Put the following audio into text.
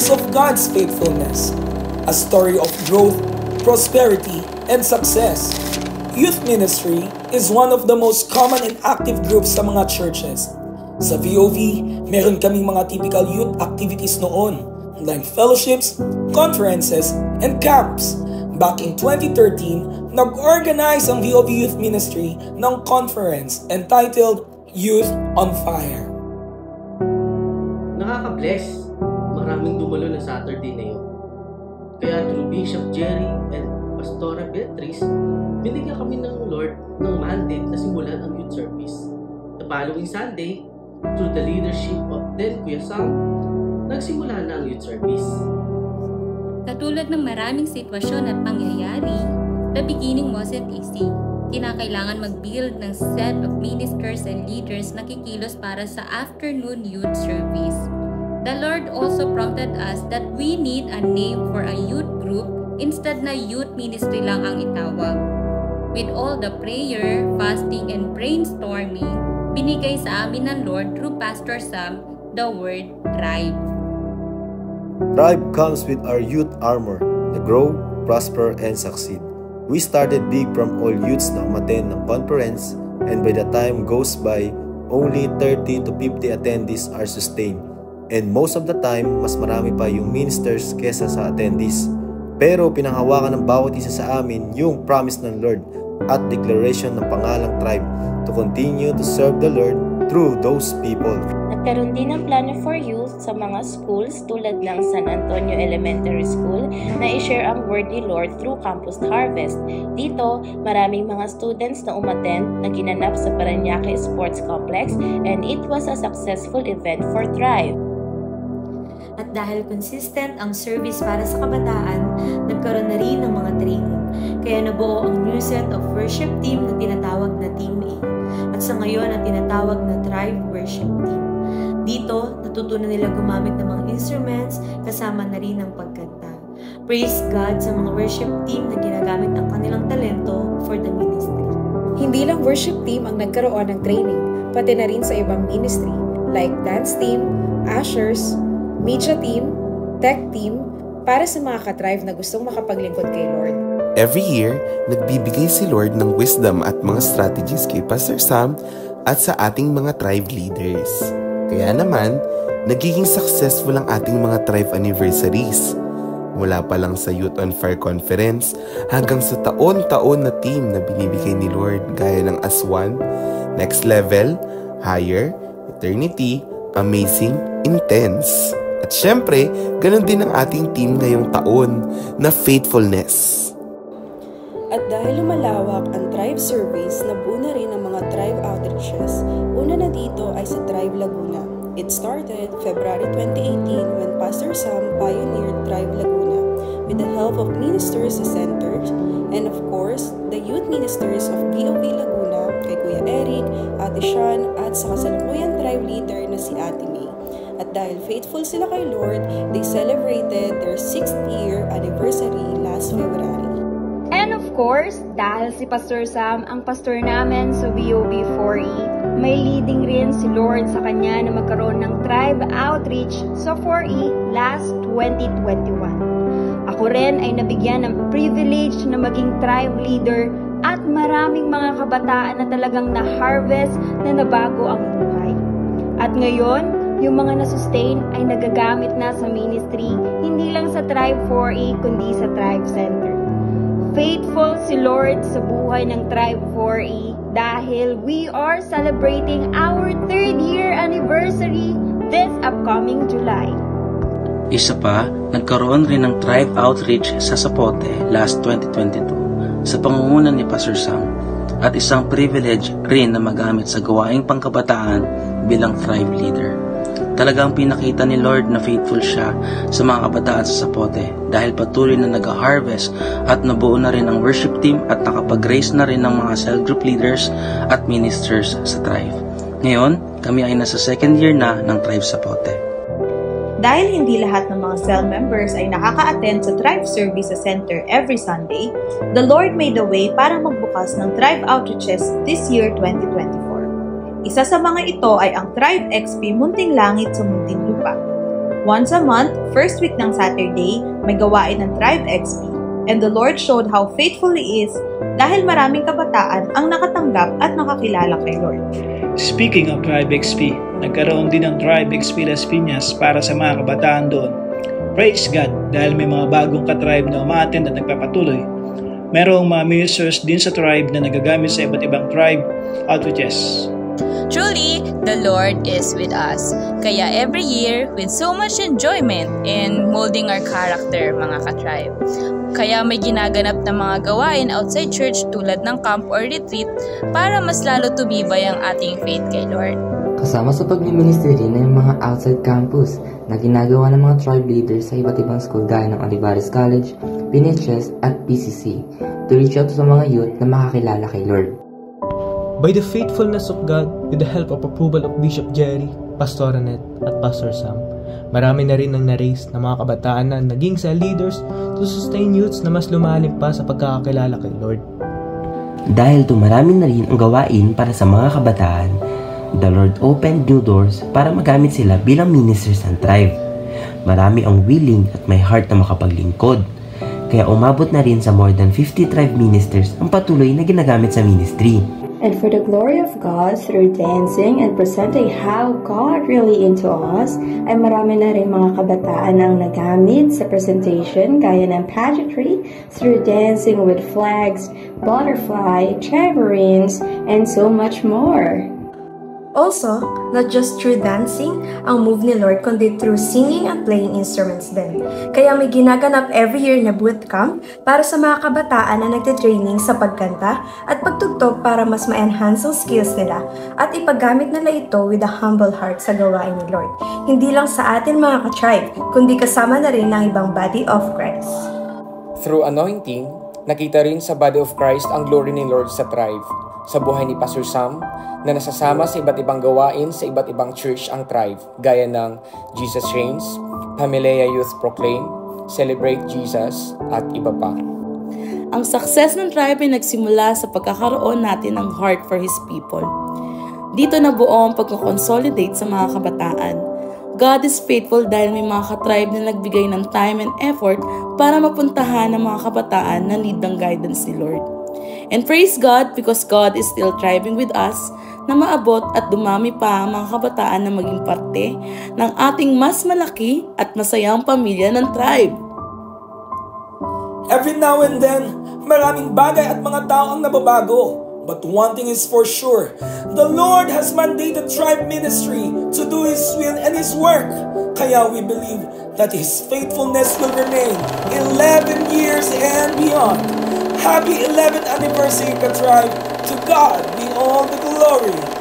Years of God's faithfulness, a story of growth, prosperity, and success. Youth ministry is one of the most common and active groups sa mga churches. Sa VOV, meron kaming mga typical youth activities noon, like fellowships, conferences, and camps. Back in 2013, nag-organize ang VOV Youth Ministry ng conference entitled Youth on Fire. Nakaka-bless. Maraming dumalo na Saturday na yun. Kaya through Bishop Jerry and Pastora Beatrice, binigyan kami ng Lord ng mandate na simulan ang youth service. The following Sunday, through the leadership of then Kuya Sam, nagsimula na ang youth service. Katulad ng maraming sitwasyon at pangyayari, the beginning wasn't easy. Kinakailangan mag-build ng set of ministers and leaders na kikilos para sa afternoon youth service. The Lord also prompted us that we need a name for a youth group instead na youth ministry lang ang itawag. With all the prayer, fasting, and brainstorming, binigay sa amin ng Lord through Pastor Sam the word Tribe. Tribe comes with our youth armor, to grow, prosper, and succeed. We started big from all youths na umattend ng conference, and by the time goes by, only 30 to 50 attendees are sustained. And most of the time, mas marami pa yung ministers kesa sa attendees. Pero pinanghawakan ng bawat isa sa amin yung promise ng Lord at declaration ng pangalang Tribe to continue to serve the Lord through those people. Nagkaroon din ng plano for youth sa mga schools tulad ng San Antonio Elementary School na i-share ang word ni Lord through Campus Harvest. Dito, maraming mga students na umattend na ginanap sa Parañaque Sports Complex, and it was a successful event for Tribe. At dahil consistent ang service para sa kabataan, nagkaroon na rin ng mga training. Kaya nabuo ang new set of worship team na tinatawag na Team A. At sa ngayon ang tinatawag na Tribe Worship Team. Dito, natutunan nila gumamit ng mga instruments kasama na rin ang pagkanta. Praise God sa mga worship team na ginagamit ang kanilang talento for the ministry. Hindi lang worship team ang nagkaroon ng training, pati na rin sa ibang ministry like dance team, ushers, media team, tech team, para sa mga ka-Tribe na gustong makapaglingkod kay Lord. Every year, nagbibigay si Lord ng wisdom at mga strategies kay Pastor Sam at sa ating mga Tribe leaders. Kaya naman, nagiging successful ang ating mga Tribe anniversaries. Mula pa lang sa Youth on Fire Conference hanggang sa taon-taon na team na binibigay ni Lord gaya ng Aswan, Next Level, Higher, Eternity, Amazing, Intense. At syempre, ganun din ang ating team ngayong taon na Faithfulness. At dahil lumalawak ang Tribe service, nabuo na rin ang mga Tribe outreaches. Una na dito ay sa Tribe Laguna. It started February 2018 when Pastor Sam pioneered Tribe Laguna with the help of ministers sa centers and of course, the youth ministers of VOV Laguna kay Kuya Eric, Ate Sean at sa kasalukuyang Tribe leader na si Ate May. At dahil faithful sila kay Lord, they celebrated their 6th year anniversary last February. And of course, dahil si Pastor Sam ang pastor namin sa VOB 4E, may leading rin si Lord sa kanya na magkaroon ng Tribe Outreach sa 4E last 2021. Ako rin ay nabigyan ng privilege na maging Tribe leader at maraming mga kabataan na talagang na-harvest na nabago ang buhay. At ngayon, yung mga na-sustain ay nagagamit na sa ministry, hindi lang sa Tribe 4E kundi sa Tribe Center. Faithful si Lord sa buhay ng Tribe 4E dahil we are celebrating our 3rd year anniversary this upcoming July. Isa pa, nagkaroon rin ng Tribe Outreach sa Zapote last 2022 sa pangunguna ni Pastor Sam at isang privilege rin na magamit sa gawaing pangkabataan bilang Tribe leader. Talagang pinakita ni Lord na faithful siya sa mga kabataan sa Zapote dahil patuloy na nag-harvest at nabuo na rin ang worship team at nakapag-raise na rin ng mga cell group leaders at ministers sa Tribe. Ngayon, kami ay nasa 2nd year na ng Tribe Zapote. Dahil hindi lahat ng mga cell members ay nakaka-attend sa Tribe Service sa Center every Sunday, the Lord made a way para magbukas ng Tribe Outreaches this year 2024. Isa sa mga ito ay ang Tribe XP Munting Langit sa Munting Lupa. Once a month, first week ng Saturday, may gawain ng Tribe XP. And the Lord showed how faithful He is dahil maraming kabataan ang nakatanggap at nakakilala kay Lord. Speaking of Tribe XP, nagkaroon din ng Tribe XP Las Piñas para sa mga kabataan doon. Praise God dahil may mga bagong ka-tribe na umaattend at nagpapatuloy. Merong mga ministers din sa tribe na nagagamit sa iba't ibang tribe outreaches. Truly, the Lord is with us. Kaya every year, with so much enjoyment in molding our character, mga ka-tribe. Kaya may ginaganap na mga gawain outside church tulad ng camp or retreat para mas lalo tumibay ang ating faith kay Lord. Kasama sa pag-ministry rin ay mga outside campus na ginagawa ng mga tribe leaders sa iba't ibang school gaya ng Olivares College, PNHS at PCC to reach out sa mga youth na makakilala kay Lord. By the faithfulness of God, with the help of approval of Bishop Jerry, Pastor Annette, at Pastor Sam, marami na rin ang na-raise na mga kabataan na naging sa leaders to sustain youths na mas lumalim pa sa pagkakakilala kay Lord. Dahil dumarami na rin ang gawain para sa mga kabataan, the Lord opened new doors para magamit sila bilang ministers ng tribe. Marami ang willing at may heart na makapaglingkod. Kaya umabot na rin sa more than 50 tribe ministers ang patuloy na ginagamit sa ministry. And for the glory of God, through dancing and presenting how God really into us, ay marami na rin mga kabataan ang nagamit sa presentation gaya ng pageantry through dancing with flags, butterfly, tambourines, and so much more. Also, not just through dancing ang move ni Lord, kundi through singing and playing instruments din. Kaya may ginaganap every year na bootcamp para sa mga kabataan na nagtitraining sa pagkanta at pagtugtog para mas ma-enhance ang skills nila at ipaggamit nila ito with a humble heart sa gawain ni Lord. Hindi lang sa atin mga ka-tribe, kundi kasama na rin ng ibang body of Christ. Through anointing, nakita rin sa body of Christ ang glory ni Lord sa tribe. Sa buhay ni Pastor Sam, na nasasama sa iba't ibang gawain sa iba't ibang church ang tribe, gaya ng Jesus Reigns, Pamilya Youth Proclaim, Celebrate Jesus, at iba pa. Ang success ng tribe ay nagsimula sa pagkakaroon natin ng heart for His people. Dito na buo ang pagkakonsolidate sa mga kabataan. God is faithful dahil may mga ka-tribe na nagbigay ng time and effort para mapuntahan ng mga kabataan na need ng guidance ni Lord. And praise God because God is still thriving with us na maabot at dumami pa ang mga kabataan na maging parte ng ating mas malaki at masayang pamilya ng tribe. Every now and then, maraming bagay at mga tao ang nababago. But one thing is for sure, the Lord has mandated tribe ministry to do His will and His work. Kaya we believe that His faithfulness will remain 11 years and beyond. Happy 11th anniversary, ka-tribe! To God be all the glory!